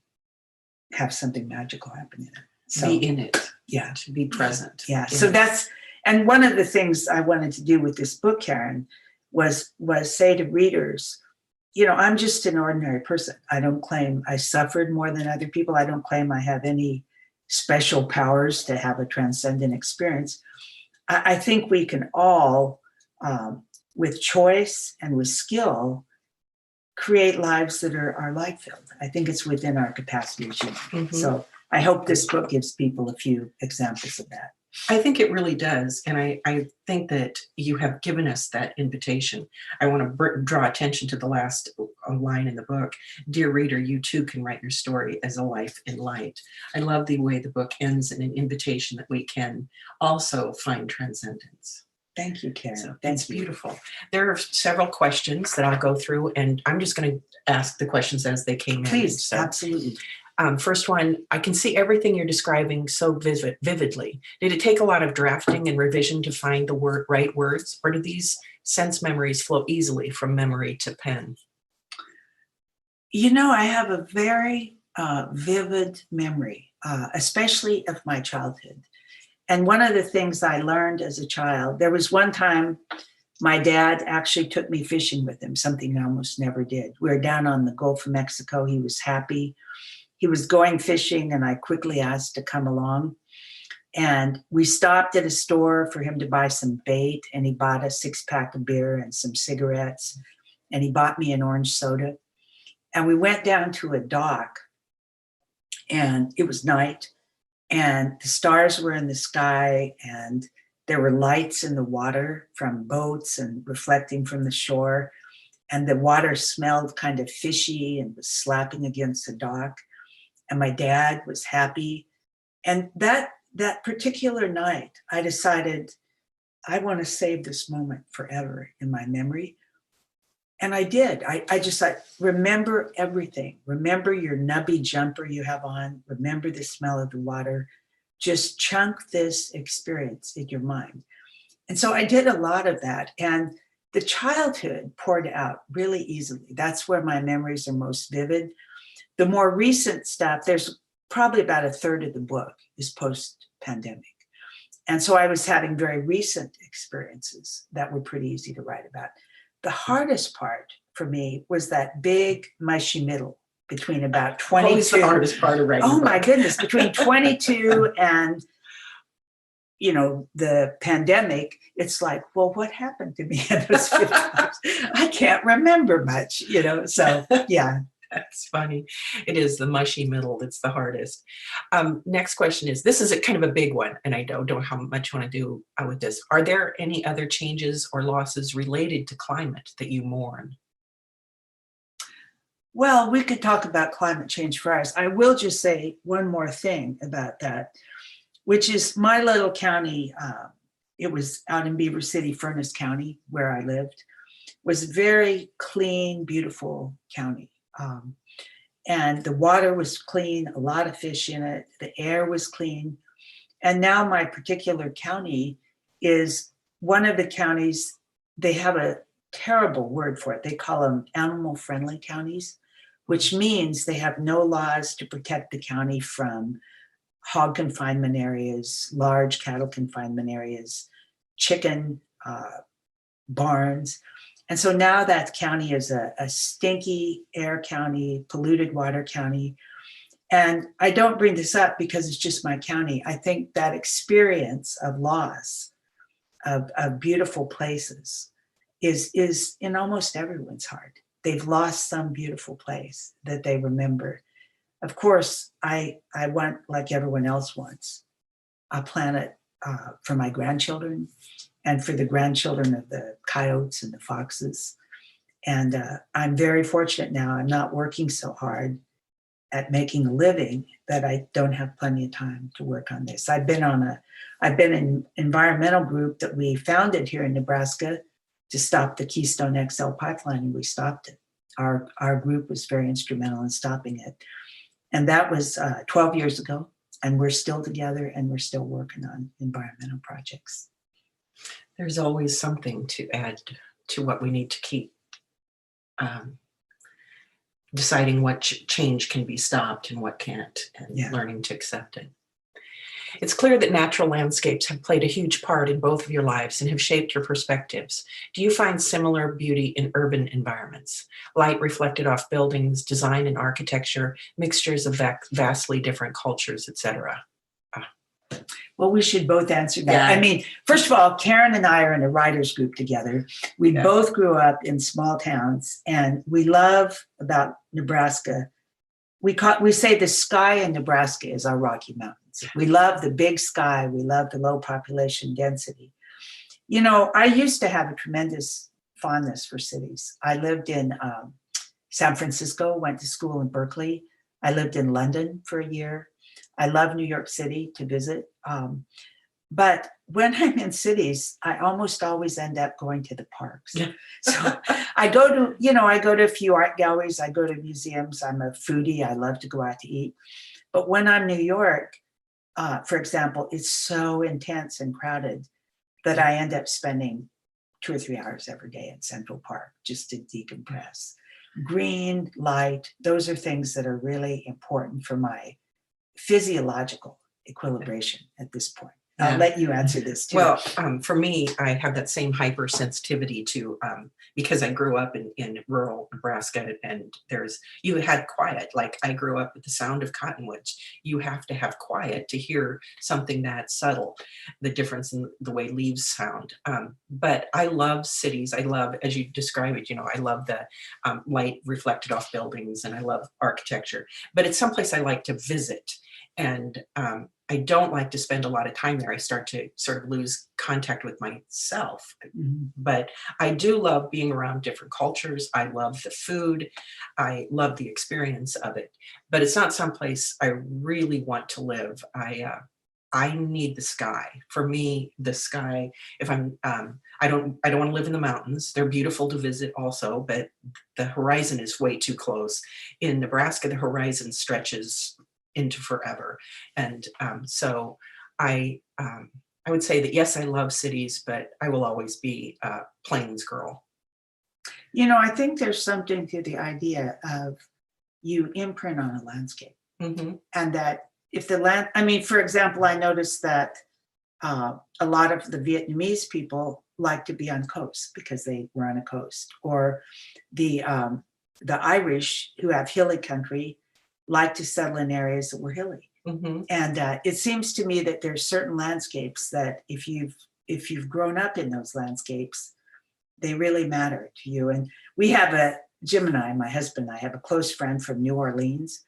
have something magical happen in it. So, be in it. Yeah. To be present. Yeah. So that's, And one of the things I wanted to do with this book, Karen, was say to readers, you know, I'm just an ordinary person. I don't claim I suffered more than other people. I don't claim I have any special powers to have a transcendent experience. I think we can all, with choice and with skill, create lives that are light-filled. I think it's within our capacity as human. So I hope this book gives people a few examples of that. I think it really does. And I think that you have given us that invitation. I want to draw attention to the last line in the book. Dear reader, you too can write your story as a life in light. I love the way the book ends in an invitation that we can also find transcendence. Thank you, Karen. So That's beautiful. There are several questions that I'll go through, and I'm just going to ask the questions as they came in. Please, So, absolutely. first one, I can see everything you're describing so vividly. Did it take a lot of drafting and revision to find the right words, or do these sense memories flow easily from memory to pen? You know, I have a very vivid memory, especially of my childhood. And one of the things I learned as a child, there was one time my dad actually took me fishing with him, something I almost never did. We were down on the Gulf of Mexico. He was happy. He was going fishing, and I quickly asked to come along. And we stopped at a store for him to buy some bait, and he bought a 6-pack of beer and some cigarettes, and he bought me an orange soda. And we went down to a dock, and it was night, and the stars were in the sky, and there were lights in the water from boats and reflecting from the shore. And the water smelled kind of fishy and was slapping against the dock. And my dad was happy. And that particular night, I decided I want to save this moment forever in my memory. And I did. I just like, remember everything. Remember your nubby jumper you have on. Remember the smell of the water. Just chunk this experience in your mind. And so I did a lot of that. And the childhood poured out really easily. That's where my memories are most vivid. The more recent stuff, there's probably about a third of the book is post-pandemic. And so I was having very recent experiences that were pretty easy to write about. The hardest part for me was that big mushy middle between about 22. Always the hardest part of writing. Oh my goodness, between 22 and, you know, the pandemic, it's like, well, what happened to me in those 50 years? I can't remember much, you know, so yeah. That's funny. It is the mushy middle that's the hardest. Next question is, this is a kind of a big one, and I don't know how much you want to do with this. Are there any other changes or losses related to climate that you mourn? Well, we could talk about climate change for hours. I will just say one more thing about that, which is my little county, it was out in Beaver City, Furnace County, where I lived, was a very clean, beautiful county. And the water was clean, a lot of fish in it, the air was clean. And now my particular county is one of the counties, they have a terrible word for it. They call them animal-friendly counties, which means they have no laws to protect the county from hog confinement areas, large cattle confinement areas, chicken barns. And so now that county is a stinky air county, polluted water county. And I don't bring this up because it's just my county. I think that experience of loss of beautiful places is in almost everyone's heart. They've lost some beautiful place that they remember. Of course, I want, like everyone else wants, a planet for my grandchildren and for the grandchildren of the coyotes and the foxes. And I'm very fortunate now. I'm not working so hard at making a living that I don't have plenty of time to work on this. I've been in an environmental group that we founded here in Nebraska to stop the Keystone XL pipeline, and we stopped it. Our group was very instrumental in stopping it. And that was 12 years ago, and we're still together and we're still working on environmental projects. There's always something to add to what we need to keep deciding what change can be stopped and what can't, and learning to accept it. It's clear that natural landscapes have played a huge part in both of your lives and have shaped your perspectives. Do you find similar beauty in urban environments? Light reflected off buildings, design and architecture, mixtures of vastly different cultures, etc. Well, we should both answer that. Yeah. I mean, first of all, Karen and I are in a writers group together. We both grew up in small towns, and we love about Nebraska. We say the sky in Nebraska is our Rocky Mountains. We love the big sky. We love the low population density. You know, I used to have a tremendous fondness for cities. I lived in San Francisco, went to school in Berkeley. I lived in London for a year. I love New York City to visit. But when I'm in cities, I almost always end up going to the parks. Yeah. So I go to a few art galleries. I go to museums. I'm a foodie. I love to go out to eat. But when I'm in New York, for example, it's so intense and crowded that I end up spending 2 or 3 hours every day in Central Park just to decompress. Green, light, those are things that are really important for my physiological equilibration at this point. I'll let you answer this too. Well, for me, I have that same hypersensitivity to, because I grew up in rural Nebraska, and you had quiet. Like, I grew up with the sound of cottonwoods. You have to have quiet to hear something that subtle, the difference in the way leaves sound. But I love cities. I love, as you describe it, I love the light reflected off buildings, and I love architecture. But it's someplace I like to visit. And I don't like to spend a lot of time there. I start to sort of lose contact with myself. Mhm. But I do love being around different cultures. I love the food. I love the experience of it. But it's not someplace I really want to live. I need the sky. For me, the sky, if I don't want to live in the mountains. They're beautiful to visit also, but the horizon is way too close. In Nebraska, the horizon stretches into forever. And so I would say that, yes, I love cities, but I will always be a plains girl. I think there's something to the idea of you imprint on a landscape. Mm-hmm. And that if for example, I noticed that a lot of the Vietnamese people like to be on coast because they were on a coast, or the Irish who have hilly country like to settle in areas that were hilly. Mm-hmm. And it seems to me that there's certain landscapes that if you've grown up in those landscapes, they really matter to you. And we have Jim and I, my husband and I, have a close friend from New Orleans.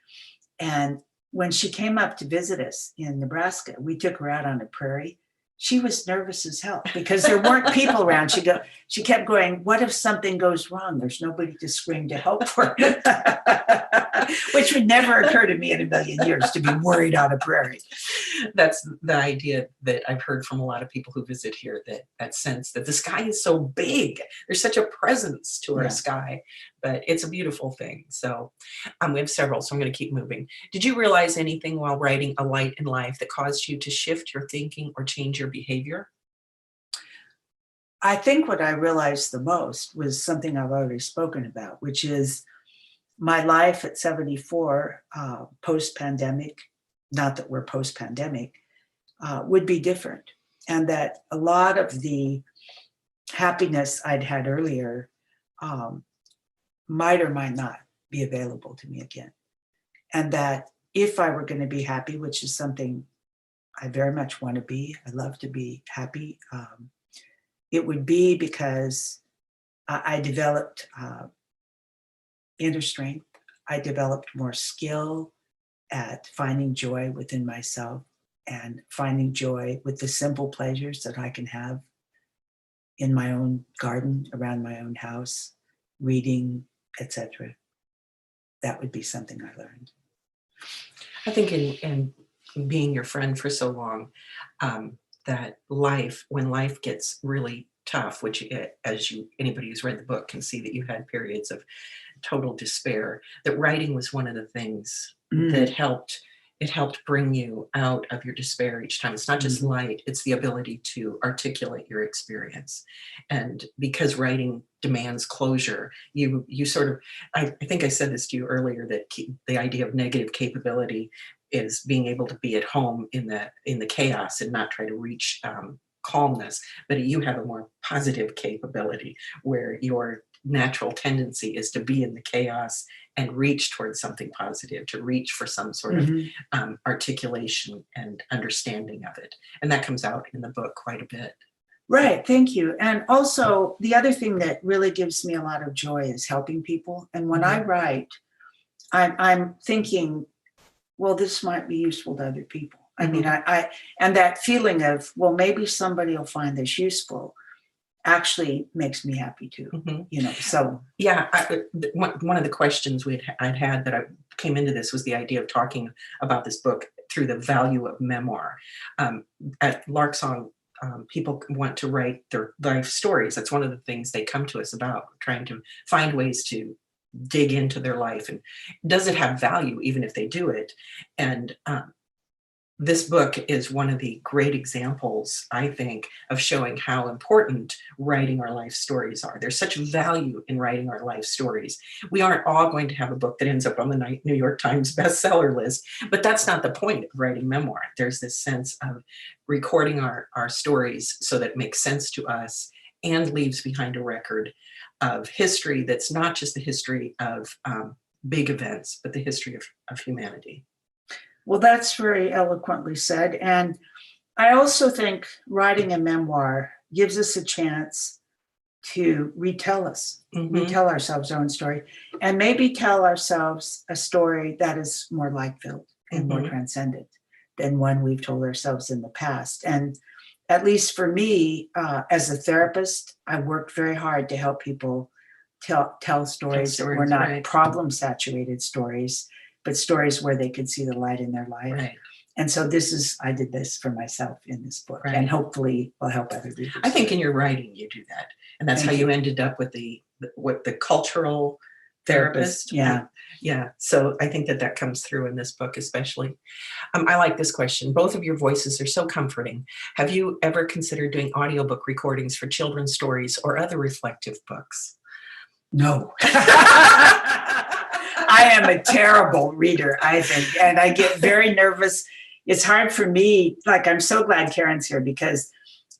And when she came up to visit us in Nebraska, we took her out on a prairie. She was nervous as hell because there weren't people around. She kept going, what if something goes wrong? There's nobody to scream to help her. Which would never occur to me in a million years, to be worried on a prairie. That's the idea that I've heard from a lot of people who visit here, that sense that the sky is so big. There's such a presence to our sky, but it's a beautiful thing. So we have several, so I'm going to keep moving. Did you realize anything while writing A Light in Life that caused you to shift your thinking or change your behavior? I think what I realized the most was something I've already spoken about, which is my life at 74, post-pandemic, not that we're post-pandemic, would be different. And that a lot of the happiness I'd had earlier might or might not be available to me again. And that if I were going to be happy, which is something I very much want to be, I love to be happy, it would be because I developed inner strength. I developed more skill at finding joy within myself and finding joy with the simple pleasures that I can have in my own garden, around my own house, reading, etc. That would be something I learned. I think in being your friend for so long, that when life gets really tough, which anybody who's read the book can see that you had periods of total despair, that writing was one of the things that helped bring you out of your despair each time. It's not just light, it's the ability to articulate your experience. And because writing demands closure, you sort of, I think I said this to you earlier, that the idea of negative capability is being able to be at home in the chaos and not try to reach calmness. But you have a more positive capability where your natural tendency is to be in the chaos and reach towards something positive, to reach for some sort of articulation and understanding of it. And that comes out in the book quite a bit. Right, thank you. And also, the other thing that really gives me a lot of joy is helping people. And when I write, I'm thinking, well, this might be useful to other people. I mean, I and that feeling of, well, maybe somebody will find this useful actually makes me happy too, so. Yeah, one of the questions I'd had that I came into this was the idea of talking about this book through the value of memoir. At Lark Song, people want to write their life stories. That's one of the things they come to us about, trying to find ways to dig into their life. And does it have value even if they do it? And this book is one of the great examples, I think, of showing how important writing our life stories are. There's such value in writing our life stories. We aren't all going to have a book that ends up on the New York Times bestseller list, but that's not the point of writing memoir. There's this sense of recording our stories so that it makes sense to us and leaves behind a record of history that's not just the history of big events, but the history of humanity. Well, that's very eloquently said. And I also think writing a memoir gives us a chance to retell ourselves our own story, and maybe tell ourselves a story that is more light-filled and more transcendent than one we've told ourselves in the past. And at least for me, as a therapist, I worked very hard to help people tell stories that were not problem-saturated stories, but stories where they could see the light in their life. Right. And so I did this for myself in this book, and hopefully will help other readers. I think in your writing you do that, and that's how you ended up with the cultural therapist. Yeah. So I think that comes through in this book, especially. I like this question. Both of your voices are so comforting. Have you ever considered doing audiobook recordings for children's stories or other reflective books? No. I am a terrible reader, I think, and I get very nervous. It's hard for me. Like, I'm so glad Karen's here, because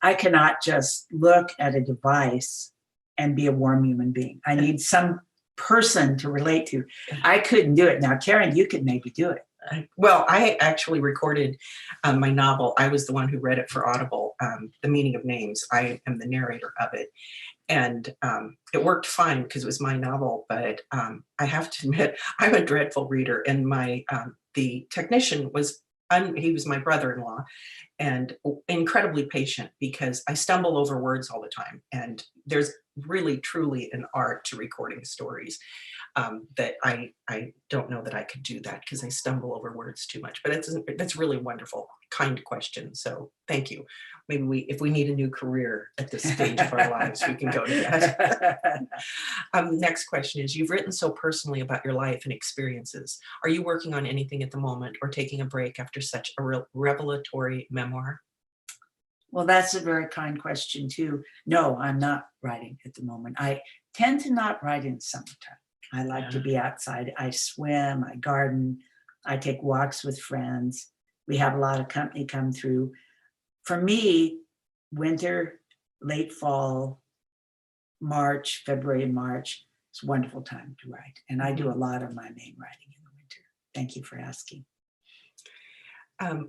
I cannot just look at a device and be a warm human being. I need some person to relate to. I couldn't do it. Now, Karen, you could maybe do it. Well, I actually recorded my novel. I was the one who read it for Audible, The Meaning of Names. I am the narrator of it. And it worked fine because it was my novel, but I have to admit, I'm a dreadful reader. And the technician he was my brother-in-law, and incredibly patient, because I stumble over words all the time. And there's really, truly an art to recording stories that I don't know that I could do that, because I stumble over words too much. But that's really wonderful, kind question. So thank you. Maybe if we need a new career at this stage of our lives, we can go to that. Next question is, you've written so personally about your life and experiences. Are you working on anything at the moment, or taking a break after such a revelatory memoir? Well, that's a very kind question too. No, I'm not writing at the moment. I tend to not write in summertime. I like to be outside. I swim, I garden, I take walks with friends. We have a lot of company come through. For me, winter, late fall, February and March, it's a wonderful time to write. And I do a lot of my main writing in the winter. Thank you for asking.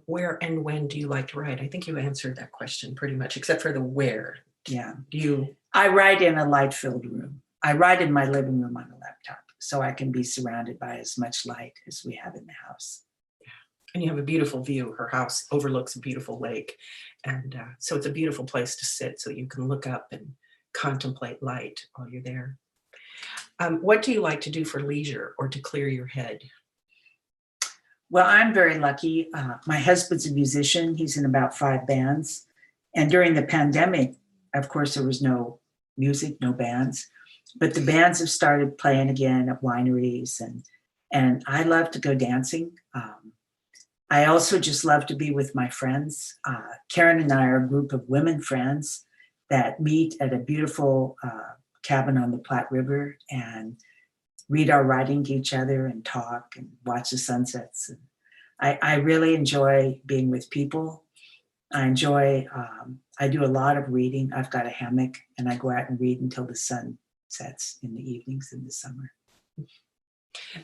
Where and when do you like to write? I think you answered that question pretty much, except for the where. Yeah. I write in a light-filled room. I write in my living room on a laptop, so I can be surrounded by as much light as we have in the house. And you have a beautiful view. Her house overlooks a beautiful lake. And so it's a beautiful place to sit, so you can look up and contemplate light while you're there. What do you like to do for leisure or to clear your head? Well, I'm very lucky. My husband's a musician. He's in about 5 bands. And during the pandemic, of course, there was no music, no bands. But the bands have started playing again at wineries. And I love to go dancing. I also just love to be with my friends. Karen and I are a group of women friends that meet at a beautiful cabin on the Platte River and read our writing to each other and talk and watch the sunsets. And I really enjoy being with people. I enjoy, I do a lot of reading. I've got a hammock and I go out and read until the sun sets in the evenings in the summer.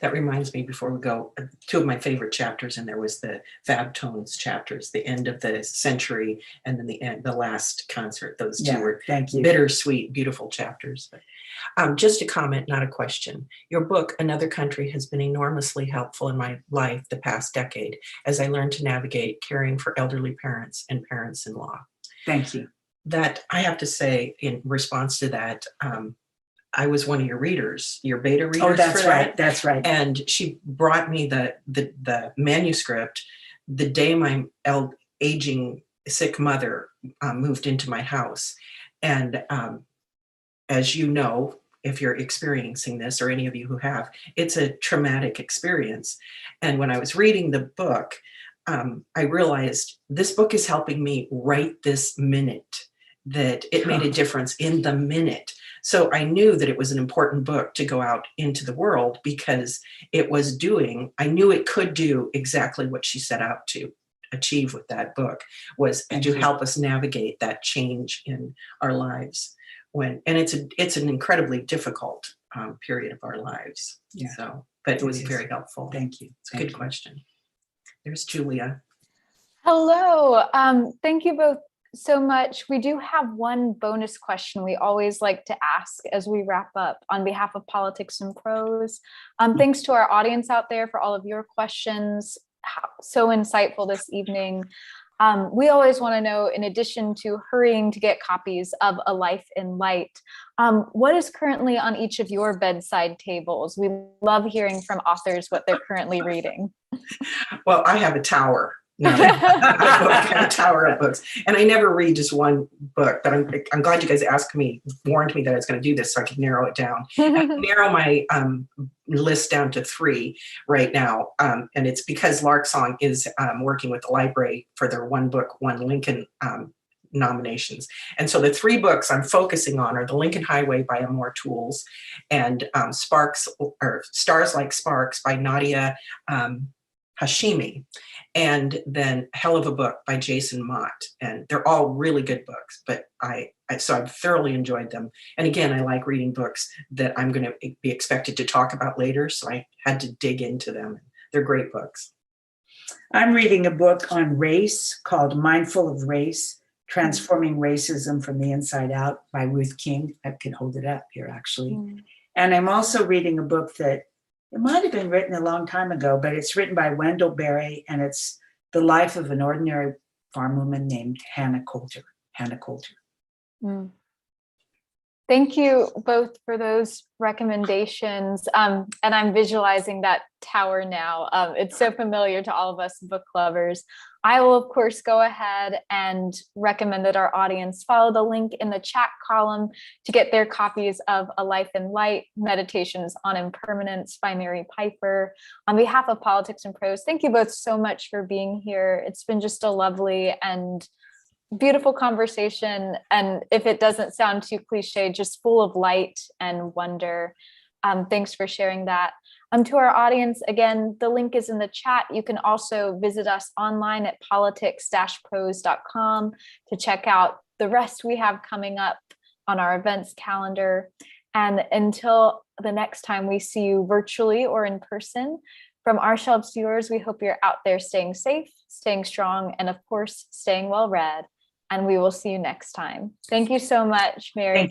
That reminds me, before we go, two of my favorite chapters in there was the Fab Tones chapters, the end of the century, and then the last concert. Those two were thank you. bittersweet, beautiful chapters. But, just a comment, not a question. Your book, Another Country, has been enormously helpful in my life the past decade as I learned to navigate caring for elderly parents and parents-in-law. Thank you. That I have to say, in response to that, I was one of your readers, your beta readers. Oh, that's for that. right. That's right. And she brought me the manuscript the day my aging sick mother moved into my house. And as you know, if you're experiencing this, or any of you who have, it's a traumatic experience. And when I was reading the book, I realized this book is helping me right this minute, that it made a difference in the minute. So I knew that it was an important book to go out into the world because I knew it could do exactly what she set out to achieve with that book, was to help us navigate that change in our lives. And it's an incredibly difficult period of our lives. Yeah. So, but it was very helpful. Thank you. It's a good question. There's Julia. Hello. Thank you both so much. We do have one bonus question we always like to ask as we wrap up on behalf of Politics and Prose. Thanks to our audience out there for all of your questions. So insightful this evening. We always want to know, in addition to hurrying to get copies of A Life in Light, what is currently on each of your bedside tables? We love hearing from authors what they're currently reading. Well, I have a tower. I have a tower of books, and I never read just one book. But I'm glad you guys warned me that I was going to do this, so I could narrow it down. I narrow my list down to 3 right now, and it's because Lark Song is working with the library for their One Book, One Lincoln nominations. And so the 3 books I'm focusing on are The Lincoln Highway by Amor Tools, and Stars Like Sparks by Nadia Hashimi, and then Hell of a Book by Jason Mott. And they're all really good books, but so I've thoroughly enjoyed them. And again, I like reading books that I'm going to be expected to talk about later, so I had to dig into them. They're great books. I'm reading a book on race called Mindful of Race, Transforming Racism from the Inside Out by Ruth King. I can hold it up here, actually. And I'm also reading a book that it might have been written a long time ago, but it's written by Wendell Berry, and it's the life of an ordinary farm woman named Hannah Coulter. Thank you both for those recommendations. And I'm visualizing that tower now. It's so familiar to all of us book lovers. I will, of course, go ahead and recommend that our audience follow the link in the chat column to get their copies of A Life in Light, Meditations on Impermanence by Mary Pipher. On behalf of Politics and Prose, thank you both so much for being here. It's been just a lovely and beautiful conversation. And if it doesn't sound too cliche, just full of light and wonder. Thanks for sharing that. To our audience, again, the link is in the chat. You can also visit us online at politics-prose.com to check out the rest we have coming up on our events calendar. And until the next time we see you virtually or in person, from our shelves to yours, we hope you're out there staying safe, staying strong, and of course, staying well read. And we will see you next time. Thank you so much, Mary.